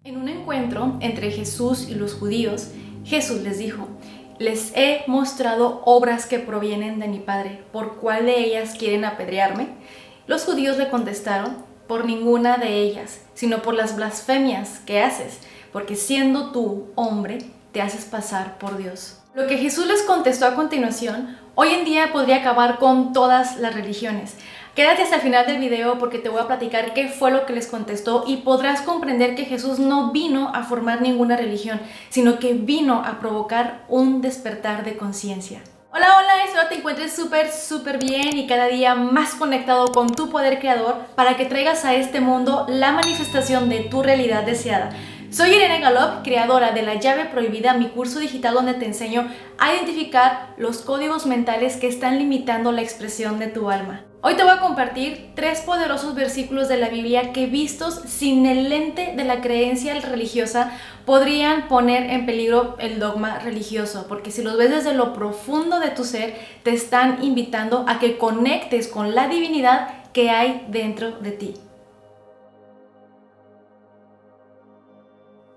En un encuentro entre Jesús y los judíos, Jesús les dijo: les he mostrado obras que provienen de mi Padre, ¿por cuál de ellas quieren apedrearme? Los judíos le contestaron: por ninguna de ellas, sino por las blasfemias que haces, porque siendo tú hombre, te haces pasar por Dios. Lo que Jesús les contestó a continuación, hoy en día podría acabar con todas las religiones. Quédate hasta el final del video porque te voy a platicar qué fue lo que les contestó y podrás comprender que Jesús no vino a formar ninguna religión, sino que vino a provocar un despertar de conciencia. Hola, hola, espero te encuentres súper bien y cada día más conectado con tu poder creador para que traigas a este mundo la manifestación de tu realidad deseada. Soy Irene Galop, creadora de La Llave Prohibida, mi curso digital donde te enseño a identificar los códigos mentales que están limitando la expresión de tu alma. Hoy te voy a compartir 3 poderosos versículos de la Biblia que, vistos sin el lente de la creencia religiosa, podrían poner en peligro el dogma religioso, porque si los ves desde lo profundo de tu ser, te están invitando a que conectes con la divinidad que hay dentro de ti.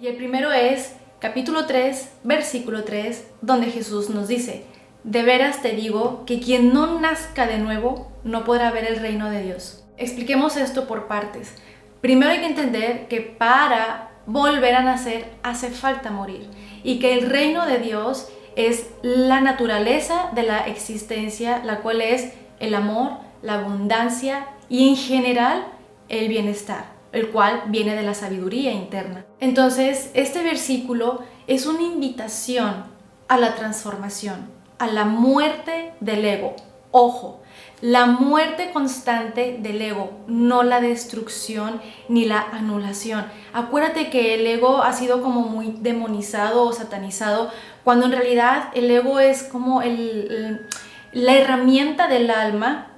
Y el primero es capítulo 3, versículo 3, donde Jesús nos dice: de veras te digo que quien no nazca de nuevo no podrá ver el reino de Dios. Expliquemos esto por partes. Primero hay que entender que para volver a nacer hace falta morir y que el reino de Dios es la naturaleza de la existencia, la cual es el amor, la abundancia y en general el bienestar, el cual viene de la sabiduría interna. Entonces, este versículo es una invitación a la transformación, a la muerte del ego. Ojo, la muerte constante del ego, no la destrucción ni la anulación. Acuérdate que el ego ha sido como muy demonizado o satanizado, cuando en realidad el ego es como la herramienta del alma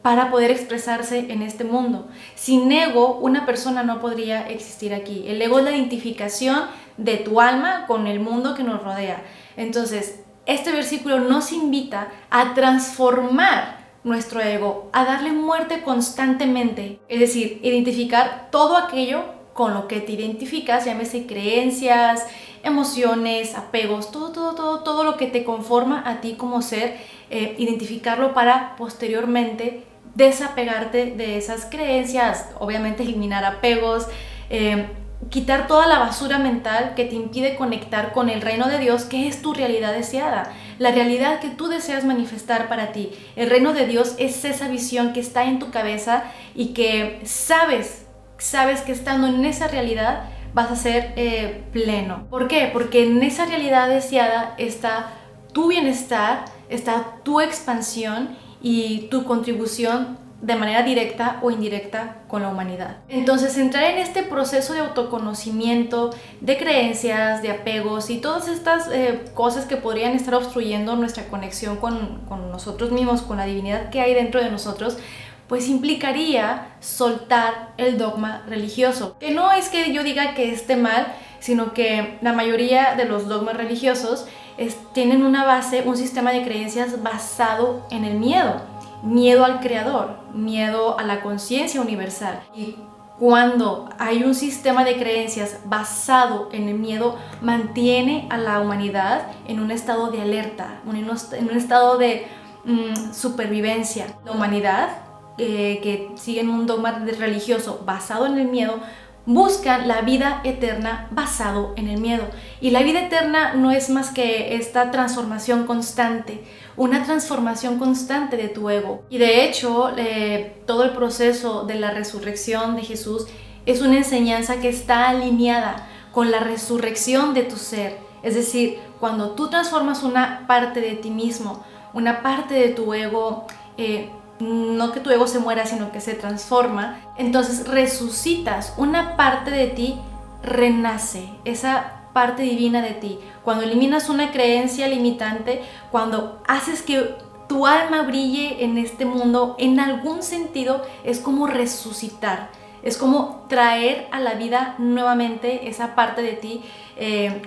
para poder expresarse en este mundo. Sin ego, una persona no podría existir aquí. El ego es la identificación de tu alma con el mundo que nos rodea. Entonces, este versículo nos invita a transformar nuestro ego, a darle muerte constantemente. Es decir, identificar todo aquello con lo que te identificas, llámese creencias, emociones, apegos, todo lo que te conforma a ti como ser, identificarlo para posteriormente desapegarte de esas creencias, obviamente eliminar apegos, quitar toda la basura mental que te impide conectar con el reino de Dios, que es tu realidad deseada, la realidad que tú deseas manifestar para ti. El reino de Dios es esa visión que está en tu cabeza y que sabes que estando en esa realidad vas a ser pleno. ¿Por qué? Porque en esa realidad deseada está tu bienestar, está tu expansión y tu contribución de manera directa o indirecta con la humanidad. Entonces, entrar en este proceso de autoconocimiento, de creencias, de apegos y todas estas cosas que podrían estar obstruyendo nuestra conexión con nosotros mismos, con la divinidad que hay dentro de nosotros, pues implicaría soltar el dogma religioso. Que no es que yo diga que esté mal, sino que la mayoría de los dogmas religiosos tienen una base, un sistema de creencias basado en el miedo. Miedo al creador, miedo a la conciencia universal. Y cuando hay un sistema de creencias basado en el miedo, mantiene a la humanidad en un estado de alerta, en un estado de supervivencia. La humanidad que sigue un dogma religioso basado en el miedo, buscan la vida eterna basado en el miedo. Y la vida eterna no es más que esta transformación constante, una transformación constante de tu ego. Y de hecho, todo el proceso de la resurrección de Jesús es una enseñanza que está alineada con la resurrección de tu ser. Es decir, cuando tú transformas una parte de ti mismo, una parte de tu ego, no que tu ego se muera, sino que se transforma, entonces resucitas, una parte de ti renace, esa parte divina de ti. Cuando eliminas una creencia limitante, cuando haces que tu alma brille en este mundo, en algún sentido es como resucitar, es como traer a la vida nuevamente esa parte de ti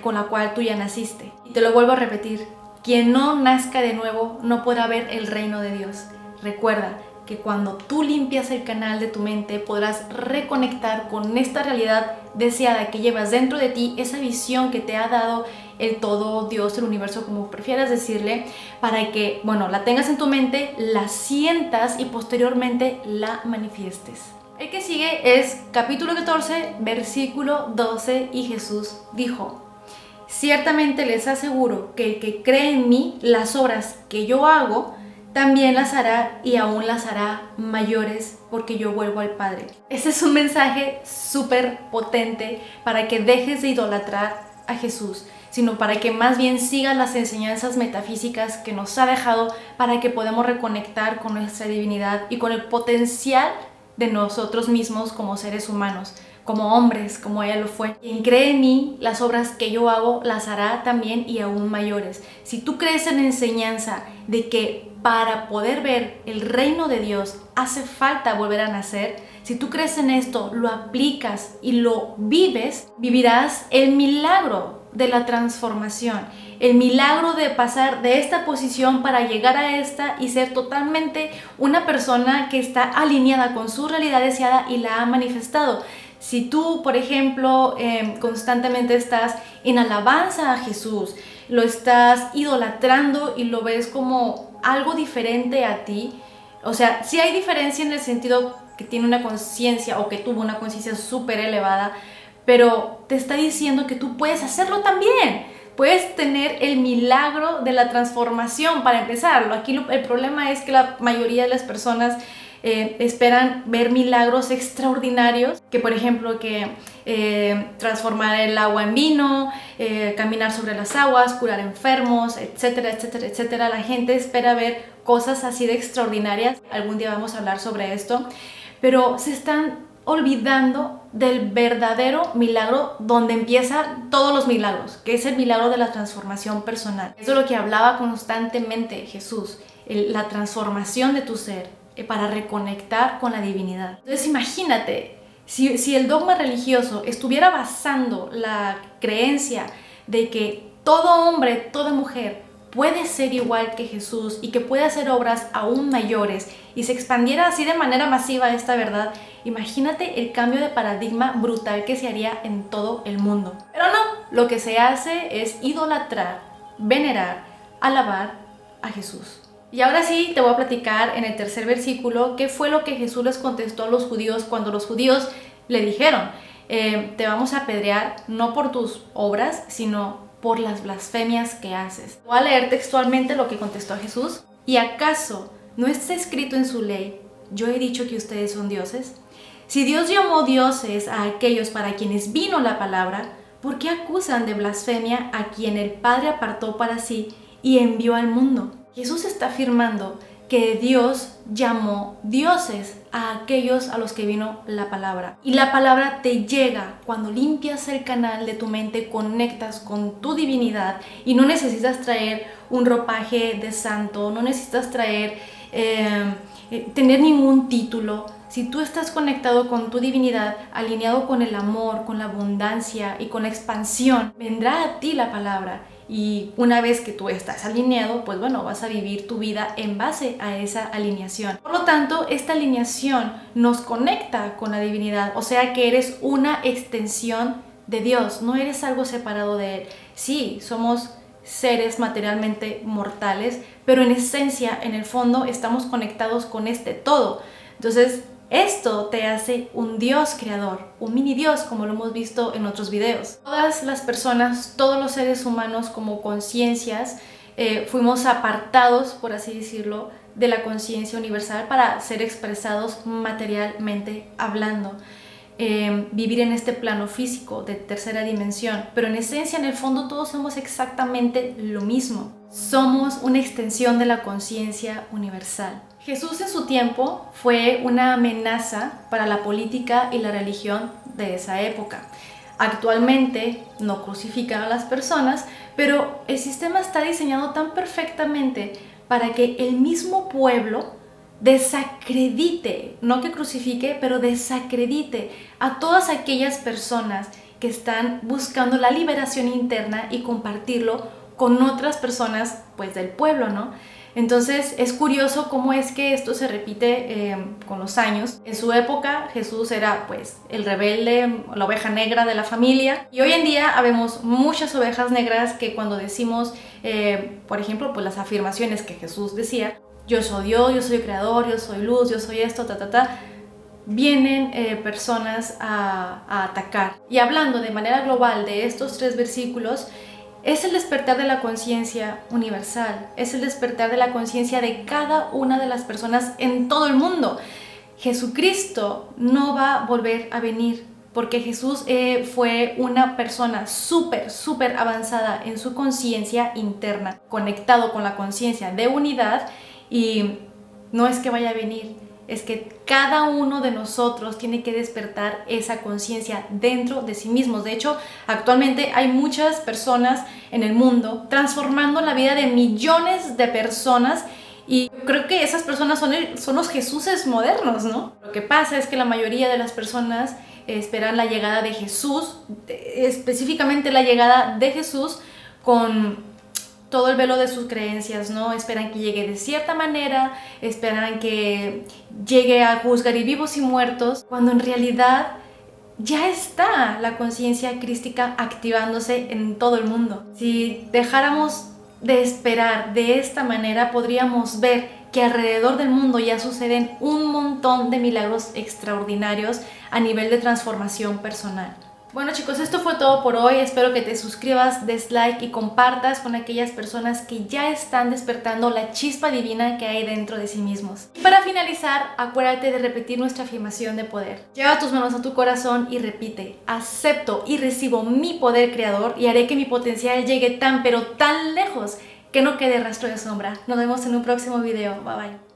con la cual tú ya naciste. Y te lo vuelvo a repetir, quien no nazca de nuevo no podrá ver el reino de Dios. Recuerda, que cuando tú limpias el canal de tu mente podrás reconectar con esta realidad deseada que llevas dentro de ti, esa visión que te ha dado el todo, Dios, el universo, como prefieras decirle, para que, la tengas en tu mente, la sientas y posteriormente la manifiestes. El que sigue es capítulo 14, versículo 12, y Jesús dijo: ciertamente les aseguro que el que cree en mí, las obras que yo hago, también las hará y aún las hará mayores, porque yo vuelvo al Padre. Este es un mensaje súper potente para que dejes de idolatrar a Jesús, sino para que más bien sigas las enseñanzas metafísicas que nos ha dejado, para que podamos reconectar con nuestra divinidad y con el potencial de nosotros mismos como seres humanos, como hombres, como ella lo fue. Quien cree en mí, las obras que yo hago las hará también y aún mayores. Si tú crees en la enseñanza de que para poder ver el reino de Dios hace falta volver a nacer, si tú crees en esto, lo aplicas y lo vives, vivirás el milagro de la transformación, el milagro de pasar de esta posición para llegar a esta y ser totalmente una persona que está alineada con su realidad deseada y la ha manifestado. Si tú, por ejemplo, constantemente estás en alabanza a Jesús, lo estás idolatrando y lo ves como algo diferente a ti, o sea, sí hay diferencia en el sentido que tiene una conciencia o que tuvo una conciencia súper elevada, pero te está diciendo que tú puedes hacerlo también. Puedes tener el milagro de la transformación para empezar. Aquí el problema es que la mayoría de las personas esperan ver milagros extraordinarios, que por ejemplo transformar el agua en vino, caminar sobre las aguas, curar enfermos, etcétera, etcétera, etcétera. La gente espera ver cosas así de extraordinarias. Algún día vamos a hablar sobre esto, pero se están olvidando del verdadero milagro donde empiezan todos los milagros, que es el milagro de la transformación personal. Eso es lo que hablaba constantemente Jesús, la transformación de tu ser para reconectar con la divinidad. Entonces imagínate, si el dogma religioso estuviera basando la creencia de que todo hombre, toda mujer puede ser igual que Jesús y que puede hacer obras aún mayores y se expandiera así de manera masiva esta verdad, imagínate el cambio de paradigma brutal que se haría en todo el mundo. Pero no, lo que se hace es idolatrar, venerar, alabar a Jesús. Y ahora sí te voy a platicar en el tercer versículo qué fue lo que Jesús les contestó a los judíos cuando los judíos le dijeron: te vamos a apedrear no por tus obras, sino por las blasfemias que haces. Voy a leer textualmente lo que contestó Jesús. ¿Y acaso no está escrito en su ley: yo he dicho que ustedes son dioses? Si Dios llamó dioses a aquellos para quienes vino la palabra, ¿por qué acusan de blasfemia a quien el Padre apartó para sí y envió al mundo? Jesús está afirmando que Dios llamó dioses a aquellos a los que vino la palabra. Y la palabra te llega cuando limpias el canal de tu mente, conectas con tu divinidad y no necesitas traer un ropaje de santo, no necesitas tener ningún título. Si tú estás conectado con tu divinidad, alineado con el amor, con la abundancia y con la expansión, vendrá a ti la palabra. Y una vez que tú estás alineado, pues vas a vivir tu vida en base a esa alineación. Por lo tanto, esta alineación nos conecta con la divinidad, o sea que eres una extensión de Dios, no eres algo separado de Él. Sí, somos seres materialmente mortales, pero en esencia, en el fondo, estamos conectados con este todo. Entonces, esto te hace un Dios creador, un mini Dios, como lo hemos visto en otros videos. Todas las personas, todos los seres humanos como conciencias, fuimos apartados, por así decirlo, de la conciencia universal para ser expresados materialmente hablando. Vivir en este plano físico de tercera dimensión, pero en esencia, en el fondo, todos somos exactamente lo mismo. Somos una extensión de la conciencia universal. Jesús en su tiempo fue una amenaza para la política y la religión de esa época. Actualmente no crucifican a las personas, pero el sistema está diseñado tan perfectamente para que el mismo pueblo desacredite, no que crucifique, pero desacredite a todas aquellas personas que están buscando la liberación interna y compartirlo con otras personas, pues del pueblo, ¿no? Entonces es curioso cómo es que esto se repite con los años. En su época Jesús era pues el rebelde, la oveja negra de la familia, y hoy en día habemos muchas ovejas negras que cuando decimos, por ejemplo, pues las afirmaciones que Jesús decía, yo soy Dios, yo soy creador, yo soy luz, yo soy esto, vienen personas a atacar. Y hablando de manera global de estos 3 versículos, es el despertar de la conciencia universal, es el despertar de la conciencia de cada una de las personas en todo el mundo. Jesucristo no va a volver a venir, porque Jesús fue una persona súper avanzada en su conciencia interna, conectado con la conciencia de unidad, y no es que vaya a venir, es que cada uno de nosotros tiene que despertar esa conciencia dentro de sí mismos. De hecho, actualmente hay muchas personas en el mundo transformando la vida de millones de personas, y creo que esas personas son los Jesuses modernos, ¿no? Lo que pasa es que la mayoría de las personas esperan la llegada de Jesús, específicamente la llegada de Jesús con todo el velo de sus creencias, ¿no? Esperan que llegue de cierta manera, esperan que llegue a juzgar y vivos y muertos, cuando en realidad ya está la conciencia crística activándose en todo el mundo. Si dejáramos de esperar de esta manera, podríamos ver que alrededor del mundo ya suceden un montón de milagros extraordinarios a nivel de transformación personal. Bueno chicos, esto fue todo por hoy. Espero que te suscribas, des like y compartas con aquellas personas que ya están despertando la chispa divina que hay dentro de sí mismos. Y para finalizar, acuérdate de repetir nuestra afirmación de poder. Lleva tus manos a tu corazón y repite: acepto y recibo mi poder creador y haré que mi potencial llegue tan pero tan lejos que no quede rastro de sombra. Nos vemos en un próximo video. Bye bye.